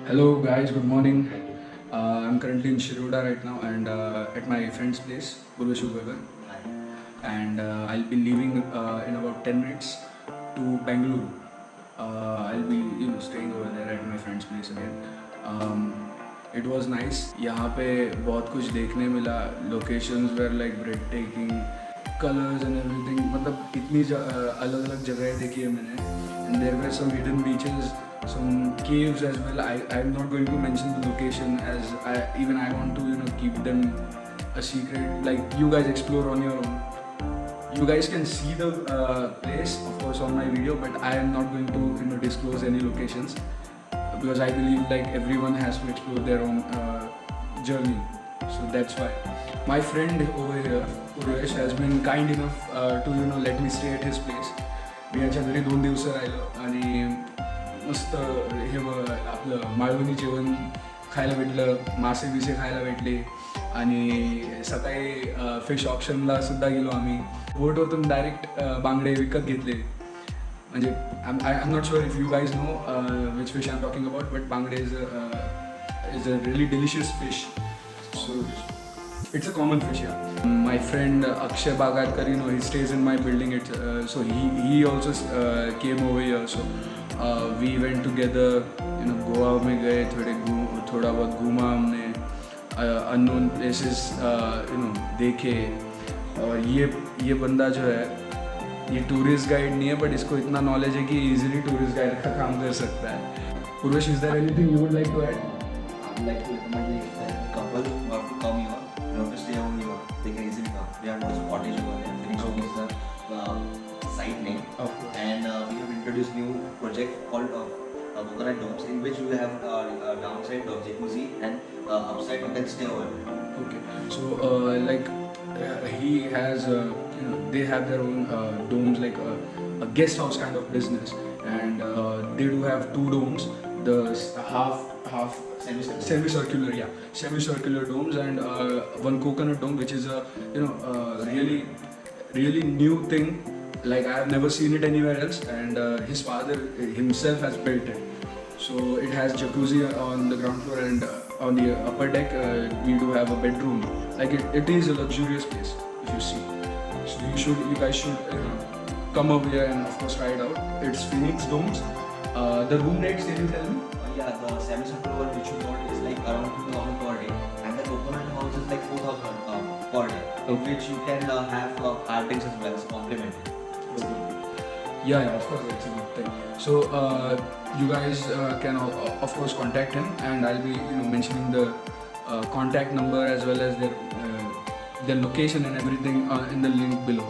Hello guys, good morning. I'm currently in Shiroda right now and at my friend's place, Purvesh Ugavekar. And I'll be leaving in about 10 minutes to Bangalore. I'll be staying over there at my friend's place again. It was nice. यहाँ पे बहुत कुछ देखने मिला. Locations were like breathtaking. Colors and everything. मतलब इतनी अलग-अलग जगहें देखी है मैंने. And there were some hidden beaches, some caves as well. I'm not going to mention the location as I want to keep them a secret. Like you guys explore on your own. You guys can see the place of course on my video, but I am not going to disclose any locations because I believe like everyone has to explore their own journey. So that's why my friend over here, Purvesh, has been kind enough to let me stay at his place. मी याच्या घरी 2 दिवस राहिलो आणि मस्त हे आपलं मालवणी जेवण खायला भेटलं, मासे बिसे खायला भेटले आणि सकाळी फिश ऑप्शनला सुद्धा गेलो आम्ही. बोटवरून डायरेक्ट बांगडे विकत घेतले. म्हणजे I am not sure if you guys know which fish I am talking about, but बांगडे is a really delicious fish. So it's a common fish here. My friend Akshay Bagatkar, he stays in my building. So he also came over here. So we went together. Goa में गए, थोड़ा बहुत घूमा हमने, unknown places देखे. और ये बंदा जो है ये टूरिस्ट गाइड नहीं है, बट इसको इतना नॉलेज है कि इजीली टूरिस्ट गाइड का काम कर सकता है. Purvesh, is there anything you would like to add? I would like to recommend a couple who have to come here. You have to stay over here. They can easily come. We have no cottage over there. Phoneix Domes is the site name. Okay. And we have introduced new project called Coconut Domes, in which you have downside of jacuzzi and upside you can stay over there. Okay. So he has they have their own domes, like a guest house kind of business, and they do have 2 domes, the half semicircular domes, and one coconut dome, which is a really new thing. Like I have never seen it anywhere else, and his father himself has built it. So it has jacuzzi on the ground floor, and on the upper deck we do have a bedroom. Like it is a luxurious place if you see. So you guys should come over here and of course try it out. It's Phoniex Domes. The room rates, can you tell me? Yeah, the semicircular one which you got is like around 2,000 per day, and the coconut house is like 4,000 per day, in which you can have hard drinks as well as complimentary. Yeah, of course, that's a good thing. So you guys can of course contact him, and I'll be mentioning the contact number as well as their location and everything in the link below.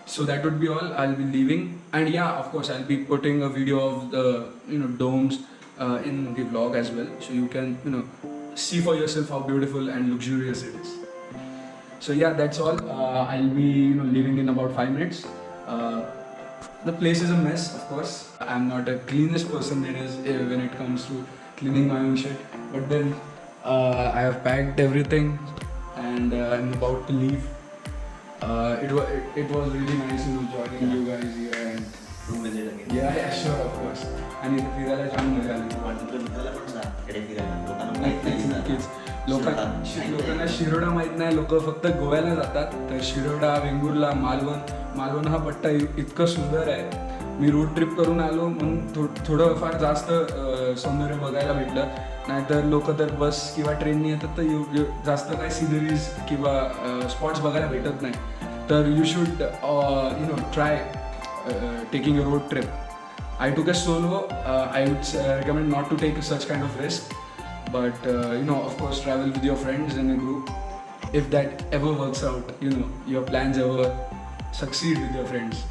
So that would be all. I'll be leaving, and yeah, of course, I'll be putting a video of the domes in the vlog as well, so you can see for yourself how beautiful and luxurious it is. So yeah, that's all. I'll be leaving in about 5 minutes. The place is a mess, of course. I'm not the cleanest person there is when it comes to cleaning my own shit, but then I have packed everything and I'm about to leave. It was really nice joining you guys here and To visit again. yeah, sure, of course. आणि इथे फिरायला छान मजा आली. मित्राला पण जा कडे फिरायला, लोकांना माहित नाही ना. नक्कीच. लोकांना शिरोडा माहित नाही. लोक फक्त गोव्याला जातात, तर शिरोडा, वेंगुर्ला, मालवण हा पट्टा इतकं सुंदर आहे. मी रोड ट्रिप करून आलो म्हणून थोडं फार जास्त सौंदर्य बघायला भेटलं. नाहीतर लोक तर बस किंवा ट्रेननी येतात तर जास्त काही सिनरीज किंवा स्पॉट्स बघायला भेटत नाही. तर you should try taking a road trip. I took a solo. I would recommend not to take such kind of risk, but of course travel with your friends in a group. If that ever works out, your plans ever succeed with your friends.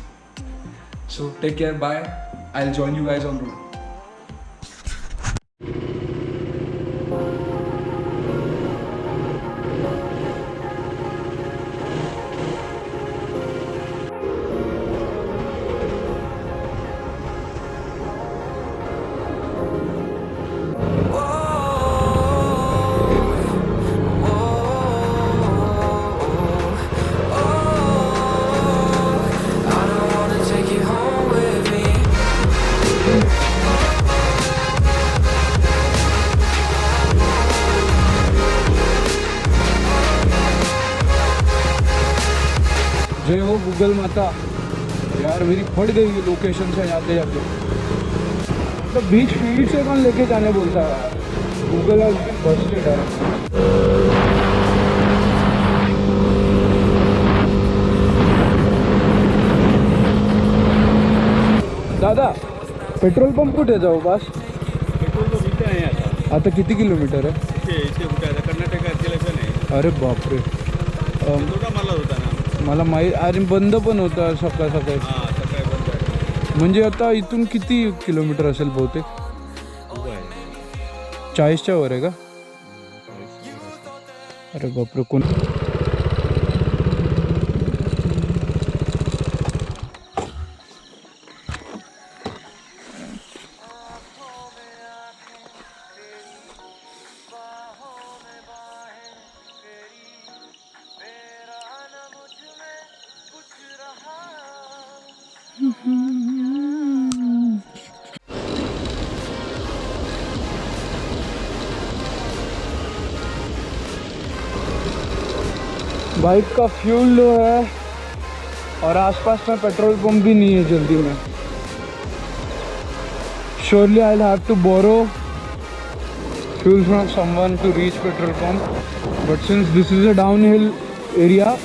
So take care, bye. I'll join you guys on road. I don't wanna take you home with me. Google माता यार मेरी फट गई location से जाते जाते। तो बीच field से कौन लेके जाने बोलता है यार, गूगल और बस्टेड है। दादा पेट्रोल पंप कुठे जाऊ बस? पेट्रोल तो इथे आहे आता. आता किती किलोमीटर आहे? इथे कुठे आता कर्नाटकात गेलं पण आहे. अरे बापरे. थोडा मला होता ना. मला माहीत, अरे बंद पण होता सकाळ सकाळी. हां सकाळी बंद आहे. म्हणजे आता इथून किती किलोमीटर असेल बहुतेक? उभं आहे. 40च्या वर आहे का? अरे बापरे. कोण बाइक का फ्यूल लो है और आसपास में पेट्रोल पंप भी नहीं है जल्दी में। Surely I will have to borrow fuel from someone to reach petrol pump, but since this is a down hill area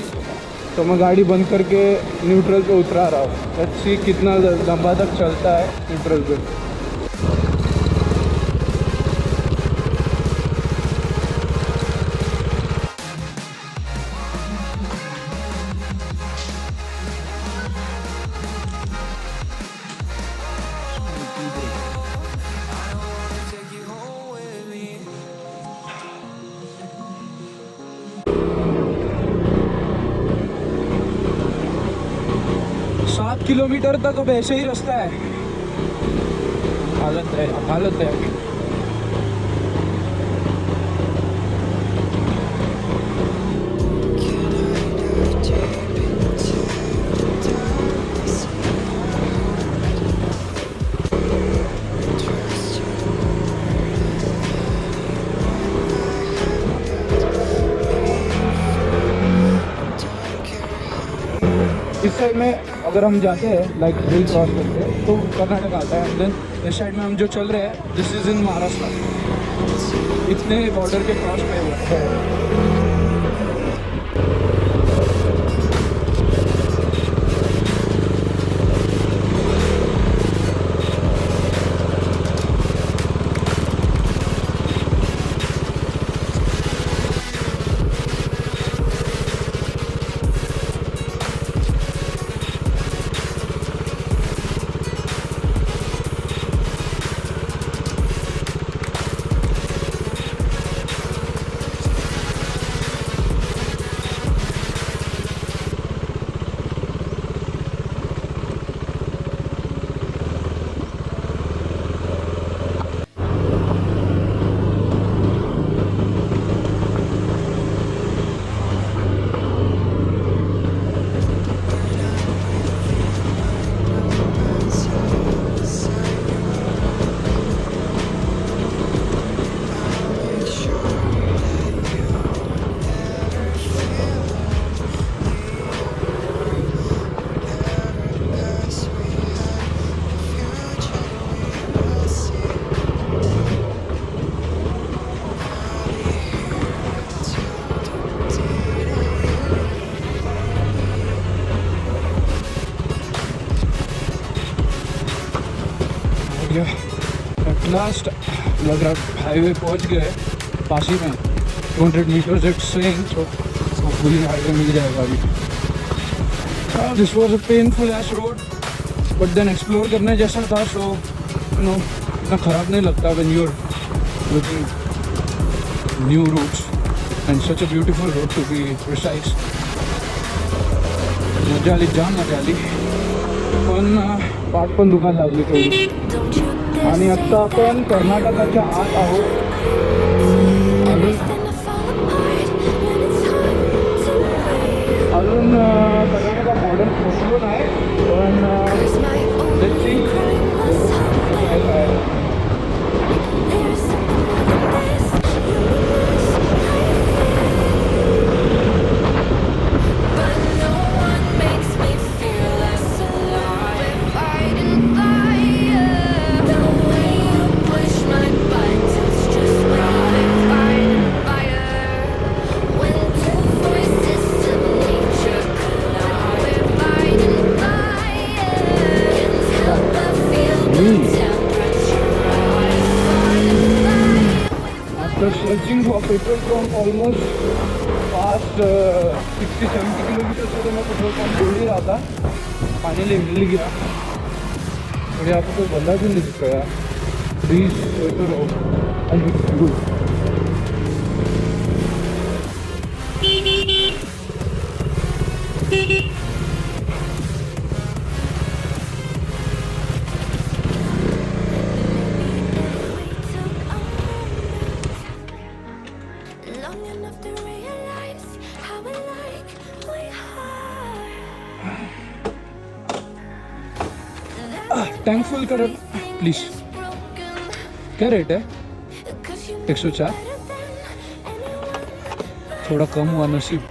तो मैं गाड़ी बंद करके न्यूट्रल पे उतरा रहा हूँ। लेट्स सी कितना लंबा तक चलता है न्यूट्रल पे। 7 किलोमीटर तक अब ऐसे ही रास्ता है। हालत है अभी। इस साइड में अगर हम जाते हैं लाइक हिल क्रॉस करते हैं तो कर्नाटक आता है। देन इस साइड में हम जो चल रहे हैं दिस इज़ इन महाराष्ट्र। इतने बॉर्डर के क्रॉस पे है। एट लास्ट लग रहा हाईवे पहुंच गए पास ही में 200 मीटर्स इट्स सेइंग, तो पूरी हाईवे मिल जाएगा अभी। This was a painful ass road but then explore करने जैसा था। सो यू नो इतना ख़राब नहीं लगता when you are looking new routes and such a beautiful road to be precise. मजा आली, जाम मजा आली, पण पाठ पण दुकान लागली थोडी। आणि आत्ता आपण कर्नाटकाच्या आत आहोत। अजून कर्नाटका बॉर्डर पोचलो नाही, पण लेट्स सी काय काय। So searching for petrol pump almost past 60-70 kilometre से तो मैं पेट्रोल पंप ढूंढ ही रहा था. फाइनली मिल गया. और यहाँ पे कोई बंदा भी नहीं दिख रहा. Please petrol and it's good. Tank full कर प्लीज. क्या रेट है? 104. थोड़ा कम हुआ नसीब.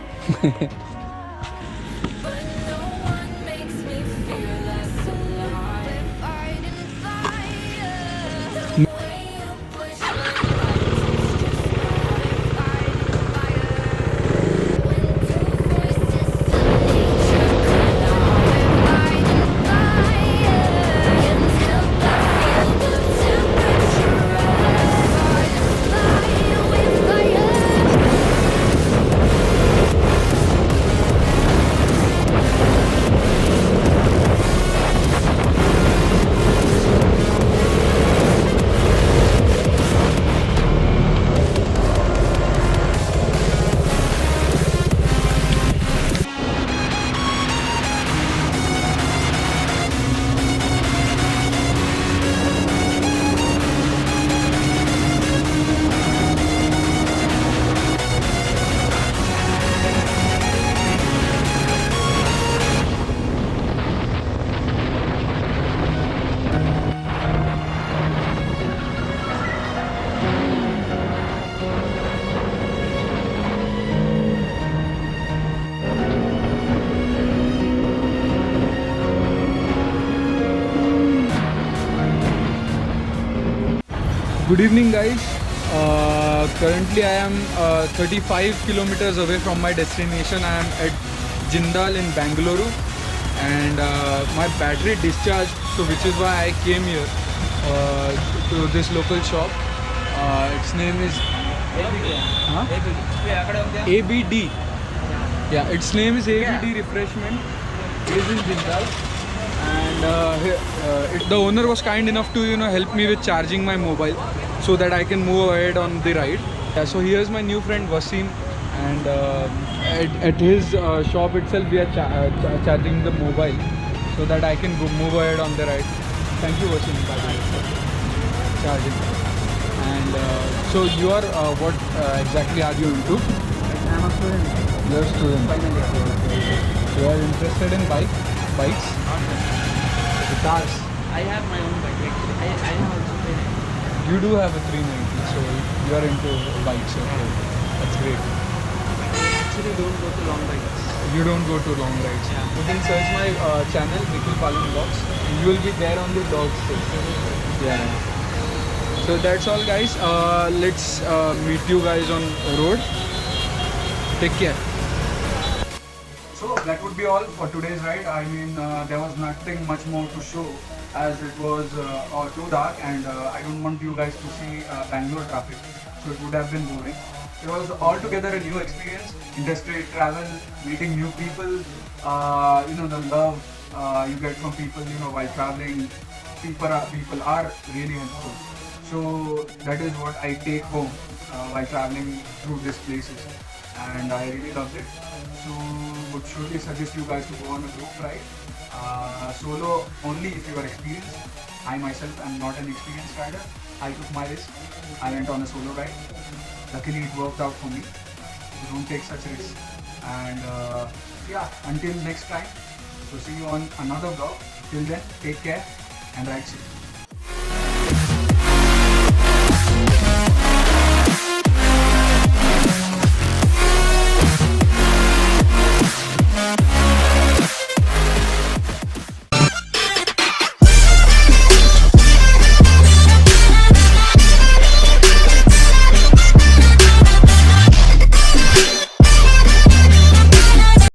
Good evening guys. Currently I am 35 kilometers away from my destination. I am at Jindal in Bangalore and my battery discharged, so which is why I came here to this local shop. Its name is ABD. Yeah, its name is ABD Refreshment. It is in Jindal. And the owner was kind enough to help me with charging my mobile so that I can move ahead on the ride. Yeah, so here's my new friend Wasim, and at his shop itself we are charging the mobile so that I can move ahead on the ride. Thank you Wasim by the way for charging. And so you are what exactly are you into? I'm a student. You're a student. Finally. You are interested in bikes? Cars. I have my own bike. I have also been. You do have a 390, so you are into bikes. Okay, that's great. I actually don't go to long bikes. You don't go to long rides. Yeah. You can search my channel, Nikhil Palan Vlogs. You will be there on the vlogs too. Yeah. So that's all, guys. Let's meet you guys on road. Take care. So that would be all for today's ride. I mean, there was nothing much more to show as it was too dark, and I don't want you guys to see Bangalore traffic, so it would have been boring. It was altogether a new experience, interstate travel, meeting new people, the love you get from people, while traveling. People are really helpful. So that is what I take home while traveling through these places, and I really loved it. So would surely suggest you guys to go on a group ride. Solo only if you are experienced. I myself am not an experienced rider. I took my risk. I went on a solo ride. Luckily it worked out for me. So don't take such risks. And until next time. So see you on another vlog. Till then, take care and ride safe.